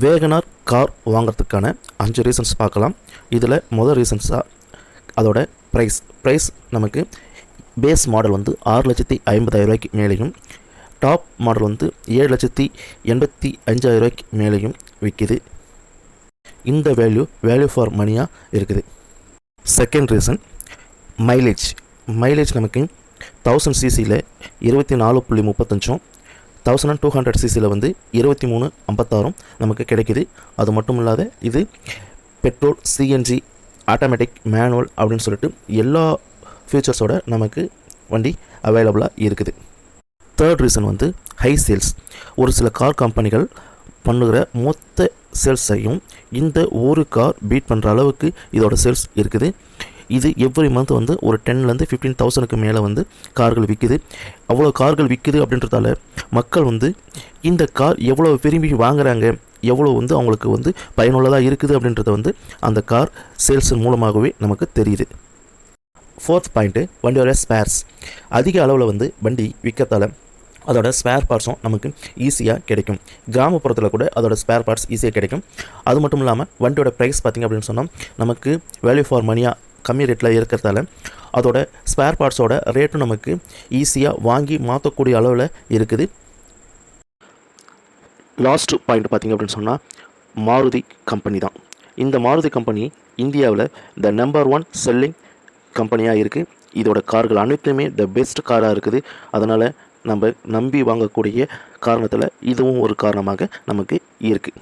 Wagon R car வாங்குறதுக்கான 5 reasons பார்க்கலாம். இதில் முதல் ரீசன்ஸாக அதோட ப்ரைஸ் நமக்கு பேஸ் மாடல் வந்து 6,50,000 மேலேயும், டாப் மாடல் வந்து 7,85,000 மேலேயும் விற்கிது. இந்த வேல்யூ ஃபார் மணியாக இருக்குது. செகண்ட் ரீசன் மைலேஜ் நமக்கு 1000 சிசியில் 24.35, 1200 சிசியில் வந்து 23.56 நமக்கு கிடைக்கிது. அது மட்டும் இல்லாத இது பெட்ரோல், சிஎன்ஜி, ஆட்டோமேட்டிக், மேனுவல் அப்படின்னு சொல்லிட்டு எல்லா ஃபீச்சர்ஸோட நமக்கு வண்டி அவைலபிளாக இருக்குது. தேர்ட் ரீசன் வந்து ஹை சேல்ஸ். ஒரு சில கார் கம்பெனிகள் பண்ணுகிற மொத்த சேல்ஸையும் இந்த ஒரு கார் பீட் பண்ணுற அளவுக்கு இதோட சேல்ஸ் இருக்குது. இது எவ்ரி மந்த் வந்து ஒரு 10,000 to 15,000 மேலே வந்து கார்கள் விற்கிது. அவ்வளோ கார்கள் விற்கிது அப்படின்றதால மக்கள் வந்து இந்த கார் எவ்வளோ விரும்பி வாங்குகிறாங்க, எவ்வளோ வந்து அவங்களுக்கு வந்து பயனுள்ளதாக இருக்குது அப்படின்றத வந்து அந்த கார் சேல்ஸ் மூலமாகவே நமக்கு தெரியுது. ஃபோர்த் பாயிண்ட்டு, வண்டியோட ஸ்பேர்ஸ். அதிக அளவில் வந்து வண்டி விற்கிறதால அதோட ஸ்பேர் பார்ட்ஸும் நமக்கு ஈஸியாக கிடைக்கும். கிராமப்புறத்தில் கூட அதோட ஸ்பேர் பார்ட்ஸ் ஈஸியாக கிடைக்கும். அது மட்டும் இல்லாமல் வண்டியோட ப்ரைஸ் பார்த்திங்க அப்படின்னு சொன்னால் நமக்கு வேல்யூ ஃபார் மணியாக கம்மி ரேட்டில் இருக்கிறதால அதோட ஸ்பேர் பார்ட்ஸோட ரேட்டும் நமக்கு ஈஸியாக வாங்கி மாற்றக்கூடிய அளவில் இருக்குது. லாஸ்ட் பாயிண்ட் பார்த்திங்க அப்படின்னு சொன்னால் மாருதி கம்பெனி தான். இந்த மாருதி கம்பெனி இந்தியாவில் த நம்பர் 1 செல்லிங் கம்பெனியாக இருக்குது. இதோட கார்கள் அனைத்துமே த பெஸ்ட் காராக இருக்குது. அதனால் நம்ம நம்பி வாங்கக்கூடிய காரணத்தில் இதுவும் ஒரு காரணமாக நமக்கு இருக்குது.